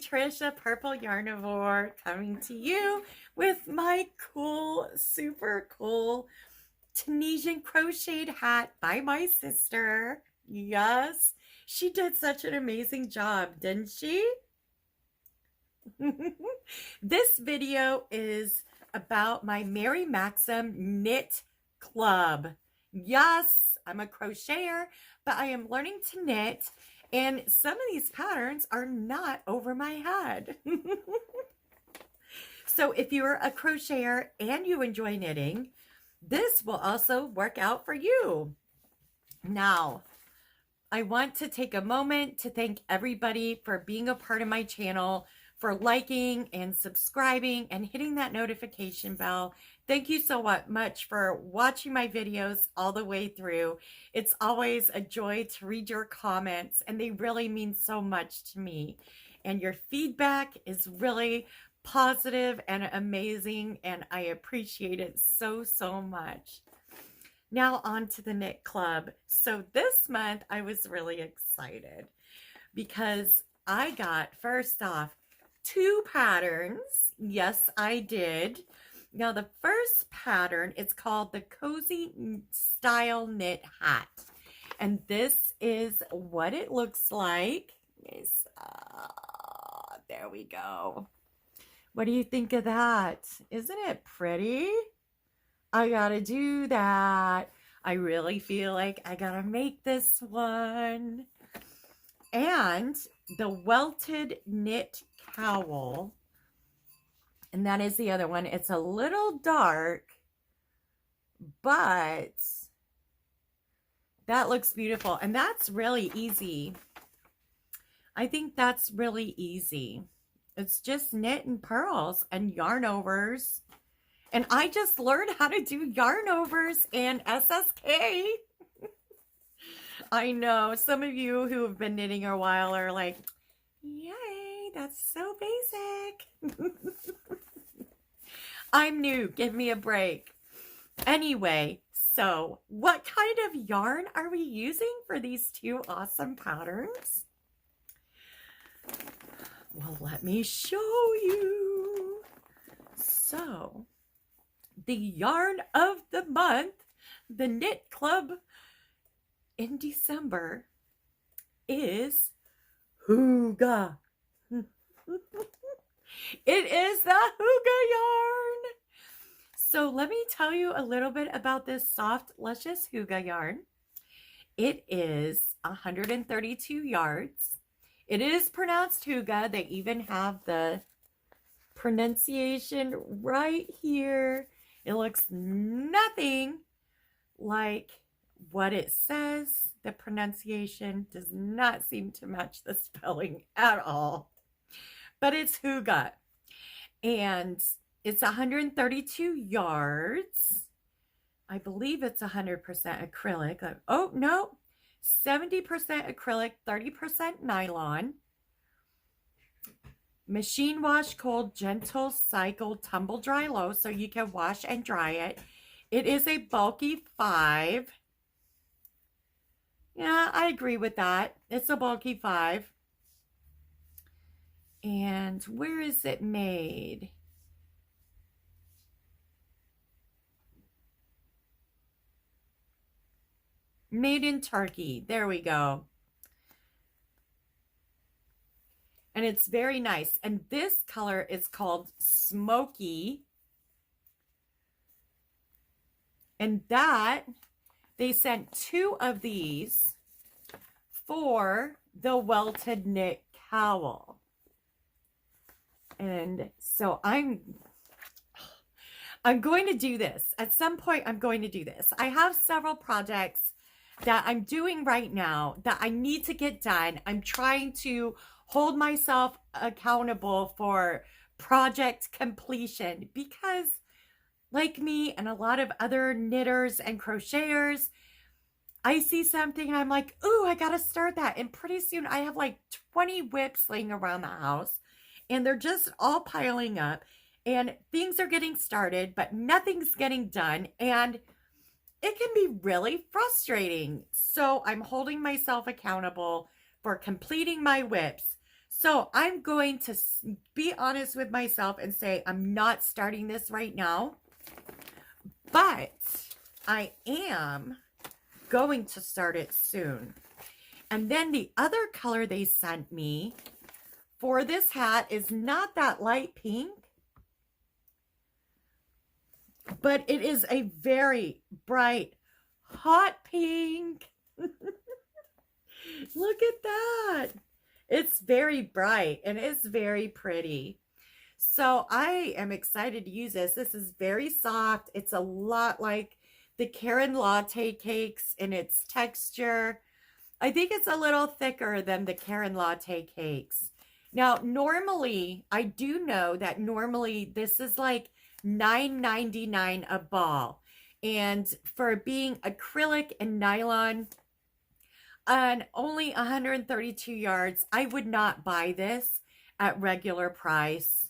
Patricia Purple Yarnivore coming to you with my cool, super cool Tunisian crocheted hat by my sister. Yes, she did such an amazing job, didn't she? This video is about my Mary Maxim knit club. Yes, I'm a crocheter, but I am learning to knit, and some of these patterns are not over my head. So if you're a crocheter and you enjoy knitting, this will also work out for you. Now, I want to take a moment to thank everybody for being a part of my channel, for liking and subscribing and hitting that notification bell. Thank you so much for watching my videos all the way through. It's always a joy to read your comments, and they really mean so much to me. And your feedback is really positive and amazing, and I appreciate it so, so much. Now on to the knit club. So this month I was really excited because I got, first off, 2 patterns. Yes, I did. Now the first pattern, it's called the Cozy Style Knit Hat. And this is what it looks like. There we go. What do you think of that? Isn't it pretty? I gotta do that. I really feel like I gotta make this one. And the welted knit cowl, and that is the other one. It's a little dark, but that looks beautiful, and that's really easy. I think that's really easy. It's just knit and purls and yarn overs. And I just learned how to do yarn overs and SSK. I know some of you who have been knitting a while are like, yay, that's so basic. I'm new, give me a break. Anyway, so what kind of yarn are we using for these 2 awesome patterns? Well, let me show you. So, the yarn of the month, the knit club in December, is Hygge. It is the Hygge yarn. So let me tell you a little bit about this soft, luscious Hygge yarn. It is 132 yards. It is pronounced Hygge. They even have the pronunciation right here. It looks nothing like what it says. The pronunciation does not seem to match the spelling at all. But it's Hygge. And it's 132 yards. I believe it's 100% acrylic. Oh, no. 70% acrylic, 30% nylon. Machine wash, cold, gentle, cycle, tumble dry low, so you can wash and dry it. It is a bulky 5. Yeah, I agree with that. It's a bulky 5. And where is it made? Made in Turkey. There we go. And it's very nice. And this color is called Smoky. And that, they sent 2 of these for the welted knit cowl. And so I'm going to do this. At some point, I'm going to do this. I have several projects that I'm doing right now that I need to get done. I'm trying to hold myself accountable for project completion because, like me and a lot of other knitters and crocheters, I see something and I'm like, ooh, I gotta start that. And pretty soon I have like 20 whips laying around the house and they're just all piling up and things are getting started, but nothing's getting done. And it can be really frustrating. So I'm holding myself accountable for completing my whips. So I'm going to be honest with myself and say I'm not starting this right now, but I am going to start it soon. And then the other color they sent me for this hat is not that light pink, but it is a very bright, hot pink. Look at that. It's very bright and it's very pretty. So I am excited to use this. This is very soft. It's a lot like the Karen Latte cakes in its texture. I think it's a little thicker than the Karen Latte cakes. Now, normally, I do know that normally this is like $9.99 a ball. And for being acrylic and nylon and only 132 yards, I would not buy this at regular price.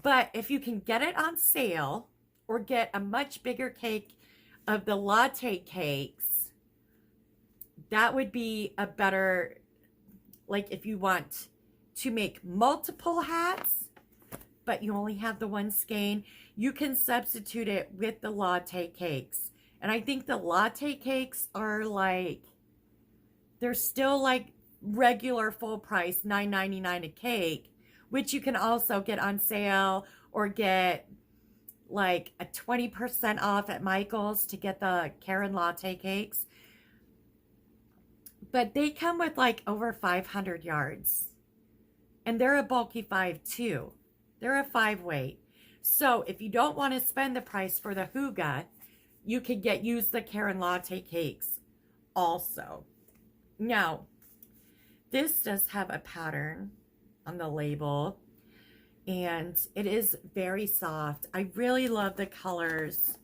But if you can get it on sale or get a much bigger cake of the latte cakes, that would be a better, like if you want to make multiple hats, but you only have the one skein, you can substitute it with the latte cakes. And I think the latte cakes are like, they're still like regular full price, $9.99 a cake, which you can also get on sale or get like a 20% off at Michael's to get the Karen Latte cakes. But they come with like over 500 yards. And they're a bulky 5 too. They're a 5 weight. So if you don't want to spend the price for the Huga, you can use the Karen Latte cakes also. Now, this does have a pattern on the label, and it is very soft. I really love the colors.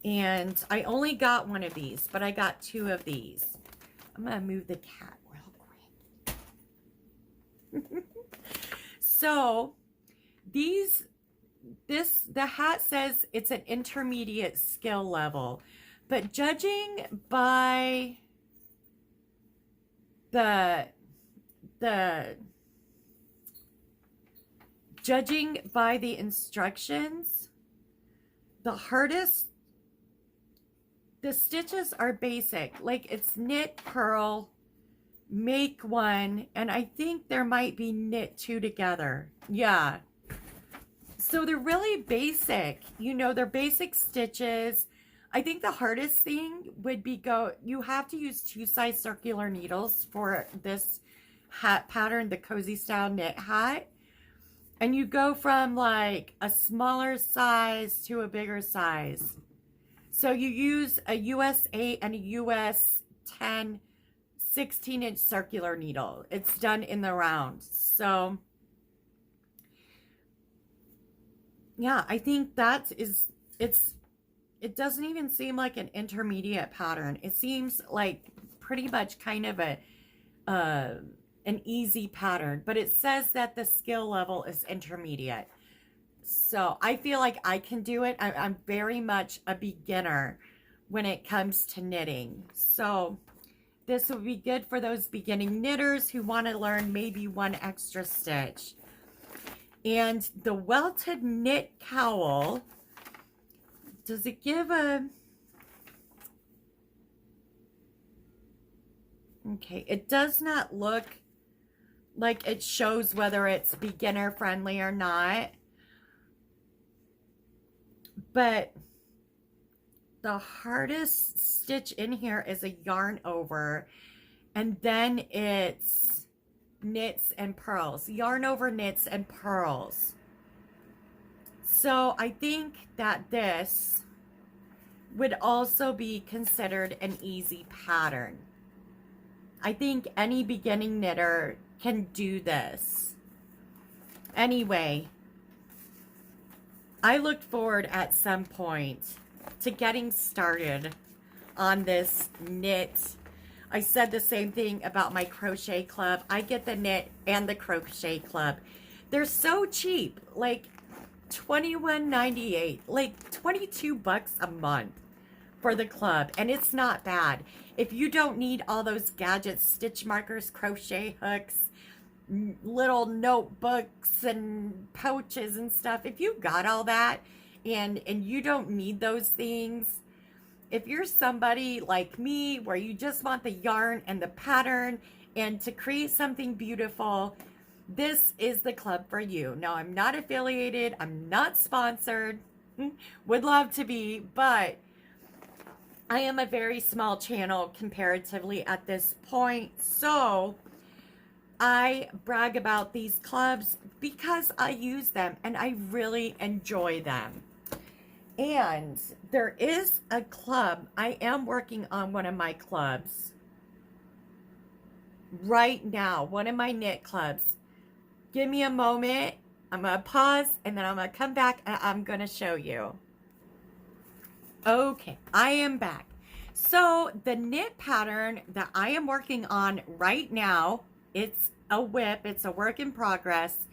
And I only got one of these, but I got 2 of these. I'm going to move the cat real quick. So, the hat says it's an intermediate skill level. But judging by the instructions, the stitches are basic. Like it's knit, purl, make one, and I think there might be knit 2 together. Yeah. So they're really basic. You know, they're basic stitches. I think the hardest thing would be you have to use 2-size circular needles for this hat pattern, the cozy style knit hat. And you go from like a smaller size to a bigger size. So you use a US 8 and a US 10 16-inch circular needle. It's done in the round. So yeah, I think it doesn't even seem like an intermediate pattern. It seems like pretty much kind of an easy pattern, but it says that the skill level is intermediate. So I feel like I can do it. I'm very much a beginner when it comes to knitting. So this would be good for those beginning knitters who want to learn maybe one extra stitch. And the welted knit cowl, does it give a... Okay, it does not look like it shows whether it's beginner friendly or not. But the hardest stitch in here is a yarn over, and then it's knits and purls. Yarn over, knits, and purls. So I think that this would also be considered an easy pattern. I think any beginning knitter can do this. Anyway, I look forward at some point to getting started on this knit. I said the same thing about my crochet club. I get the knit and the crochet club. They're so cheap, like $21.98, like $22 a month for the club, and it's not bad. If you don't need all those gadgets, stitch markers, crochet hooks, little notebooks and pouches and stuff, if you got all that and you don't need those things, if you're somebody like me where you just want the yarn and the pattern and to create something beautiful, this is the club for you. Now, I'm not affiliated, I'm not sponsored, would love to be, but I am a very small channel comparatively at this point, so I brag about these clubs because I use them and I really enjoy them. And there is a club, I am working on one of my clubs right now, one of my knit clubs. Give me a moment, I'm going to pause and then I'm going to come back and I'm going to show you. Okay, I am back. So the knit pattern that I am working on right now, it's a whip, it's a work in progress,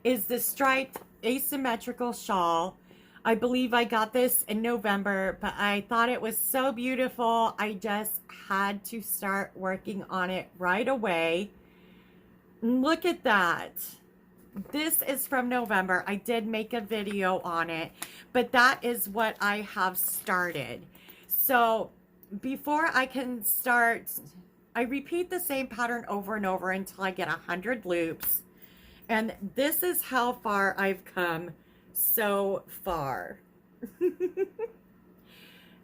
is the striped asymmetrical shawl. I believe I got this in November, but I thought it was so beautiful, I just had to start working on it right away. Look at that. This is from November. I did make a video on it, but that is what I have started. So before I can start, I repeat the same pattern over and over until I get 100 loops. And this is how far I've come so far.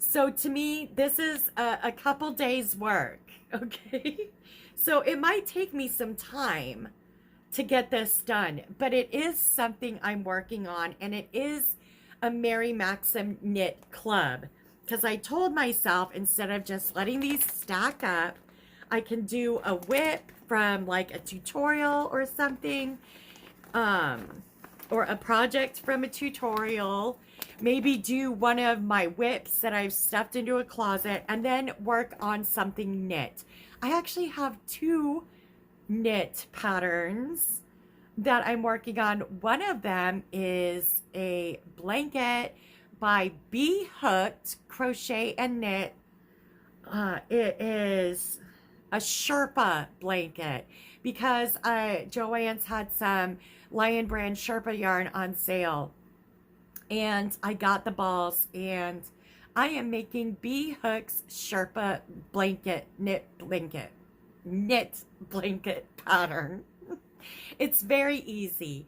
So to me, this is a couple days work, okay? So it might take me some time to get this done, but it is something I'm working on, and it is a Mary Maxim knit club, because I told myself instead of just letting these stack up, I can do a whip from like a tutorial or something, or a project from a tutorial, maybe do one of my whips that I've stuffed into a closet, and then work on something knit. I actually have 2 knit patterns that I'm working on. One of them is a blanket by Bee Hooked Crochet and Knit. It is a Sherpa blanket because Joann's had some Lion Brand Sherpa yarn on sale, and I got the balls, and I am making Bee Hook's Sherpa blanket knit blanket pattern. It's very easy,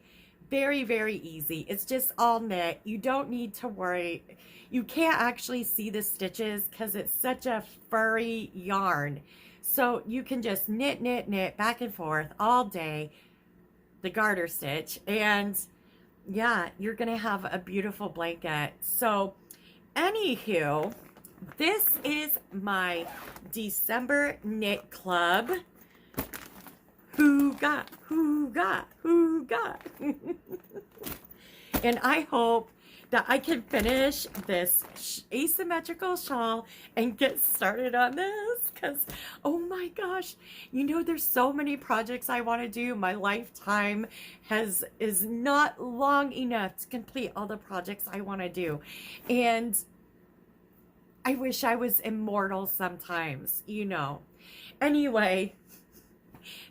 very, very easy. It's just all knit. You don't need to worry. You can't actually see the stitches because it's such a furry yarn. So you can just knit, knit, knit back and forth all day, the garter stitch, and yeah, you're gonna have a beautiful blanket. So anywho, this is my December knit club. Who got? And I hope that I can finish this asymmetrical shawl and get started on this, because oh my gosh, you know, there's so many projects I want to do. My lifetime is not long enough to complete all the projects I want to do, and I wish I was immortal sometimes, you know. Anyway,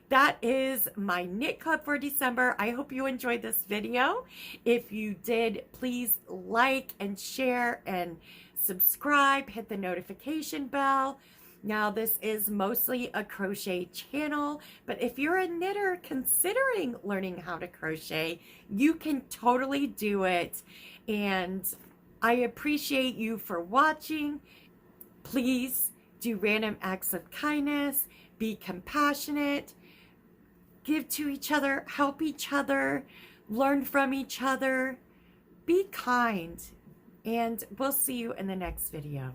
that is my knit club for December. I hope you enjoyed this video. If you did, please like and share and subscribe, hit the notification bell. Now, this is mostly a crochet channel, but if you're a knitter considering learning how to crochet, you can totally do it. And I appreciate you for watching. Please do random acts of kindness, be compassionate, give to each other, help each other, learn from each other, be kind, and we'll see you in the next video.